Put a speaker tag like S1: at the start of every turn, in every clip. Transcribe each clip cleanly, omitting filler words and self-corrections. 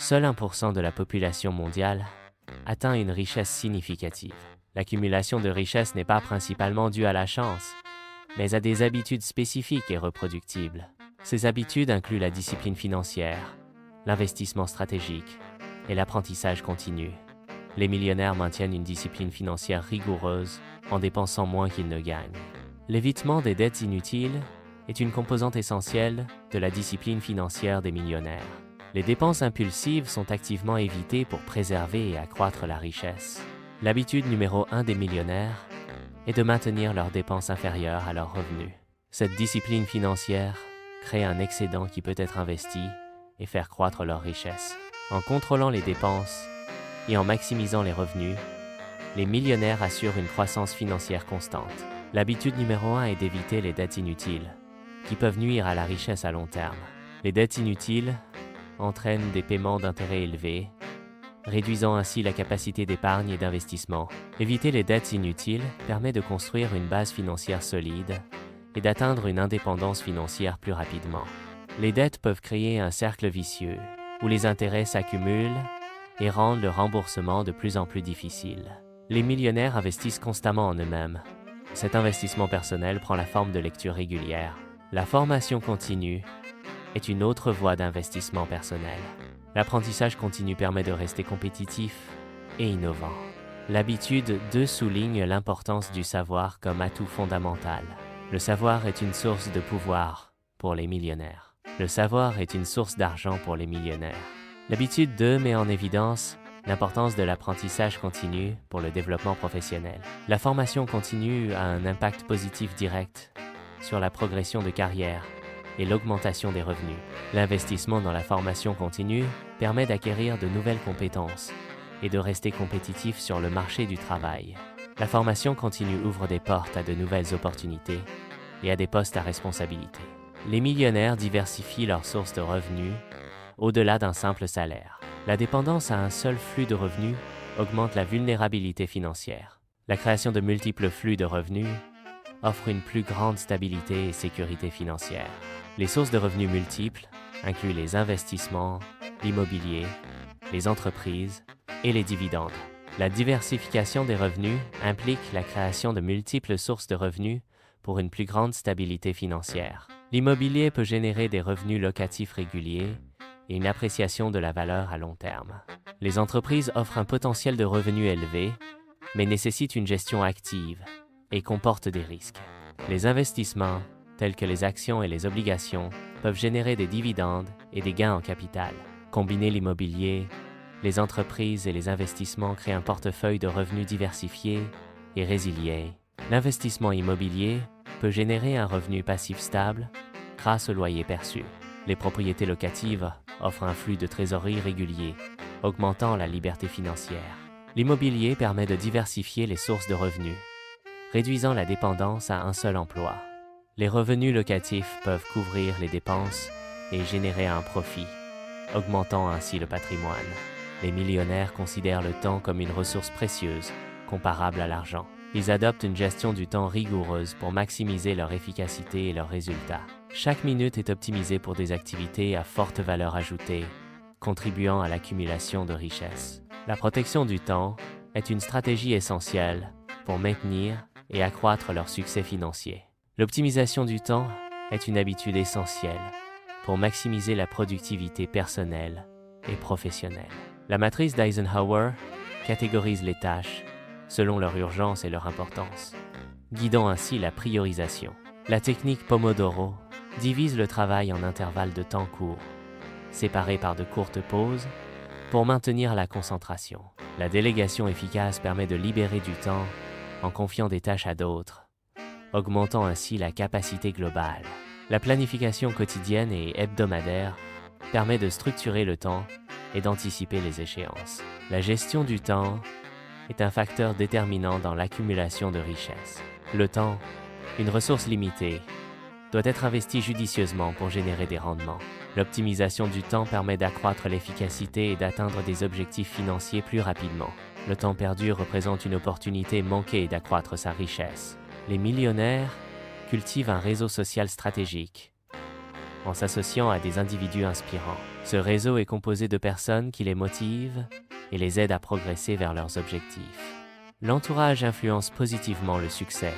S1: Seul 1% de la population mondiale atteint une richesse significative. L'accumulation de richesses n'est pas principalement due à la chance, mais à des habitudes spécifiques et reproductibles. Ces habitudes incluent la discipline financière, l'investissement stratégique et l'apprentissage continu. Les millionnaires maintiennent une discipline financière rigoureuse en dépensant moins qu'ils ne gagnent. L'évitement des dettes inutiles est une composante essentielle de la discipline financière des millionnaires. Les dépenses impulsives sont activement évitées pour préserver et accroître la richesse. L'habitude numéro 1 des millionnaires est de maintenir leurs dépenses inférieures à leurs revenus. Cette discipline financière crée un excédent qui peut être investi et faire croître leur richesse. En contrôlant les dépenses et en maximisant les revenus, les millionnaires assurent une croissance financière constante. L'habitude numéro 1 est d'éviter les dettes inutiles, qui peuvent nuire à la richesse à long terme. Les dettes inutiles entraînent des paiements d'intérêts élevés, réduisant ainsi la capacité d'épargne et d'investissement. Éviter les dettes inutiles permet de construire une base financière solide et d'atteindre une indépendance financière plus rapidement. Les dettes peuvent créer un cercle vicieux, où les intérêts s'accumulent et rendent le remboursement de plus en plus difficile. Les millionnaires investissent constamment en eux-mêmes. Cet investissement personnel prend la forme de lectures régulières. La formation continue est une autre voie d'investissement personnel. L'apprentissage continu permet de rester compétitif et innovant. L'habitude 2 souligne l'importance du savoir comme atout fondamental. Le savoir est une source de pouvoir pour les millionnaires. Le savoir est une source d'argent pour les millionnaires. L'habitude 2 met en évidence l'importance de l'apprentissage continu pour le développement professionnel. La formation continue a un impact positif direct sur la progression de carrière et l'augmentation des revenus. L'investissement dans la formation continue permet d'acquérir de nouvelles compétences et de rester compétitif sur le marché du travail. La formation continue ouvre des portes à de nouvelles opportunités et à des postes à responsabilité. Les millionnaires diversifient leurs sources de revenus au-delà d'un simple salaire. La dépendance à un seul flux de revenus augmente la vulnérabilité financière. La création de multiples flux de revenus offre une plus grande stabilité et sécurité financière. Les sources de revenus multiples incluent les investissements, l'immobilier, les entreprises et les dividendes. La diversification des revenus implique la création de multiples sources de revenus pour une plus grande stabilité financière. L'immobilier peut générer des revenus locatifs réguliers et une appréciation de la valeur à long terme. Les entreprises offrent un potentiel de revenus élevé, mais nécessitent une gestion active et comportent des risques. Les investissements, tels que les actions et les obligations, peuvent générer des dividendes et des gains en capital. Combiner l'immobilier, les entreprises et les investissements créent un portefeuille de revenus diversifié et résilié. L'investissement immobilier peut générer un revenu passif stable grâce au loyer perçu. Les propriétés locatives offrent un flux de trésorerie régulier, augmentant la liberté financière. L'immobilier permet de diversifier les sources de revenus, réduisant la dépendance à un seul emploi. Les revenus locatifs peuvent couvrir les dépenses et générer un profit, augmentant ainsi le patrimoine. Les millionnaires considèrent le temps comme une ressource précieuse, comparable à l'argent. Ils adoptent une gestion du temps rigoureuse pour maximiser leur efficacité et leurs résultats. Chaque minute est optimisée pour des activités à forte valeur ajoutée, contribuant à l'accumulation de richesses. La protection du temps est une stratégie essentielle pour maintenir et accroître leur succès financier. L'optimisation du temps est une habitude essentielle pour maximiser la productivité personnelle et professionnelle. La matrice d'Eisenhower catégorise les tâches selon leur urgence et leur importance, guidant ainsi la priorisation. La technique Pomodoro divise le travail en intervalles de temps courts, séparés par de courtes pauses, pour maintenir la concentration. La délégation efficace permet de libérer du temps en confiant des tâches à d'autres, augmentant ainsi la capacité globale. La planification quotidienne et hebdomadaire permet de structurer le temps et d'anticiper les échéances. La gestion du temps est un facteur déterminant dans l'accumulation de richesses. Le temps, une ressource limitée, doit être investi judicieusement pour générer des rendements. L'optimisation du temps permet d'accroître l'efficacité et d'atteindre des objectifs financiers plus rapidement. Le temps perdu représente une opportunité manquée d'accroître sa richesse. Les millionnaires cultivent un réseau social stratégique en s'associant à des individus inspirants. Ce réseau est composé de personnes qui les motivent et les aident à progresser vers leurs objectifs. L'entourage influence positivement le succès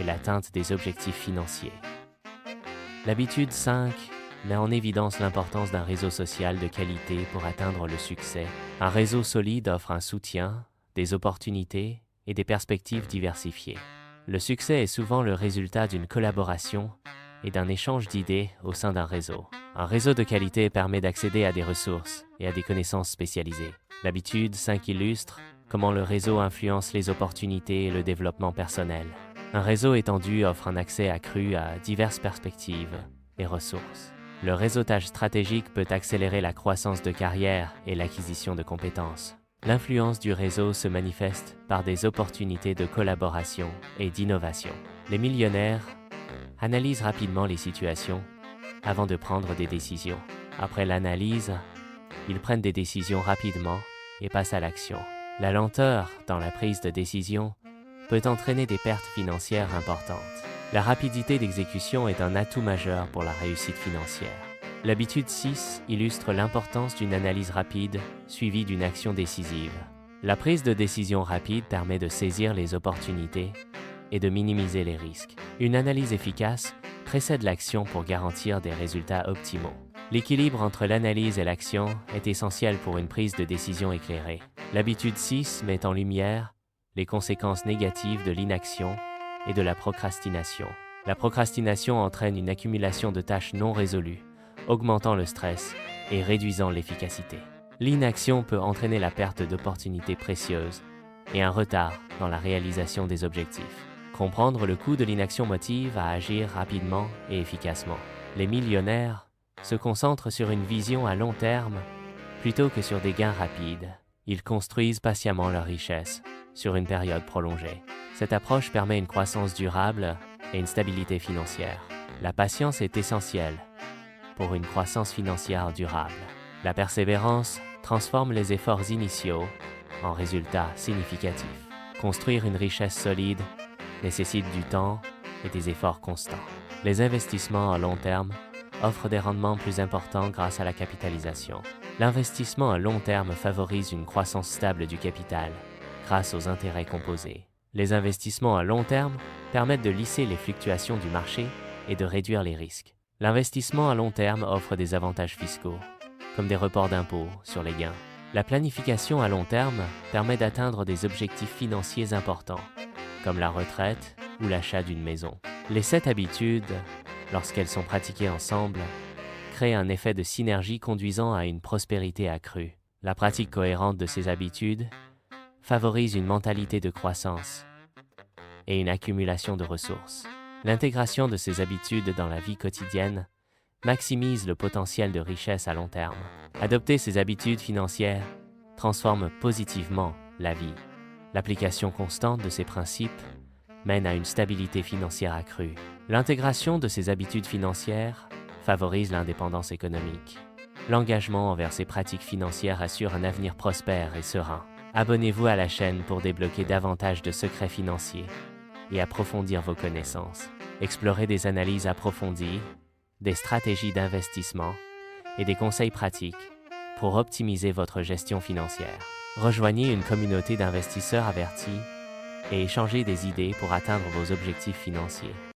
S1: et l'atteinte des objectifs financiers. L'habitude 5 met en évidence l'importance d'un réseau social de qualité pour atteindre le succès. Un réseau solide offre un soutien, des opportunités et des perspectives diversifiées. Le succès est souvent le résultat d'une collaboration et d'un échange d'idées au sein d'un réseau. Un réseau de qualité permet d'accéder à des ressources et à des connaissances spécialisées. L'habitude 5 illustre comment le réseau influence les opportunités et le développement personnel. Un réseau étendu offre un accès accru à diverses perspectives et ressources. Le réseautage stratégique peut accélérer la croissance de carrière et l'acquisition de compétences. L'influence du réseau se manifeste par des opportunités de collaboration et d'innovation. Les millionnaires analysent rapidement les situations avant de prendre des décisions. Après l'analyse, ils prennent des décisions rapidement et passent à l'action. La lenteur dans la prise de décision peut entraîner des pertes financières importantes. La rapidité d'exécution est un atout majeur pour la réussite financière. L'habitude 6 illustre l'importance d'une analyse rapide suivie d'une action décisive. La prise de décision rapide permet de saisir les opportunités et de minimiser les risques. Une analyse efficace précède l'action pour garantir des résultats optimaux. L'équilibre entre l'analyse et l'action est essentiel pour une prise de décision éclairée. L'habitude 6 met en lumière les conséquences négatives de l'inaction et de la procrastination. La procrastination entraîne une accumulation de tâches non résolues, augmentant le stress et réduisant l'efficacité. L'inaction peut entraîner la perte d'opportunités précieuses et un retard dans la réalisation des objectifs. Comprendre le coût de l'inaction motive à agir rapidement et efficacement. Les millionnaires se concentrent sur une vision à long terme plutôt que sur des gains rapides. Ils construisent patiemment leur richesse sur une période prolongée. Cette approche permet une croissance durable et une stabilité financière. La patience est essentielle pour une croissance financière durable. La persévérance transforme les efforts initiaux en résultats significatifs. Construire une richesse solide nécessite du temps et des efforts constants. Les investissements à long terme offrent des rendements plus importants grâce à la capitalisation. L'investissement à long terme favorise une croissance stable du capital grâce aux intérêts composés. Les investissements à long terme permettent de lisser les fluctuations du marché et de réduire les risques. L'investissement à long terme offre des avantages fiscaux, comme des reports d'impôts sur les gains. La planification à long terme permet d'atteindre des objectifs financiers importants, comme la retraite ou l'achat d'une maison. Les 7 habitudes, lorsqu'elles sont pratiquées ensemble, créent un effet de synergie conduisant à une prospérité accrue. La pratique cohérente de ces habitudes favorise une mentalité de croissance et une accumulation de ressources. L'intégration de ces habitudes dans la vie quotidienne maximise le potentiel de richesse à long terme. Adopter ces habitudes financières transforme positivement la vie. L'application constante de ces principes mène à une stabilité financière accrue. L'intégration de ces habitudes financières favorise l'indépendance économique. L'engagement envers ces pratiques financières assure un avenir prospère et serein. Abonnez-vous à la chaîne pour débloquer davantage de secrets financiers et approfondir vos connaissances. Explorez des analyses approfondies, des stratégies d'investissement et des conseils pratiques pour optimiser votre gestion financière. Rejoignez une communauté d'investisseurs avertis et échangez des idées pour atteindre vos objectifs financiers.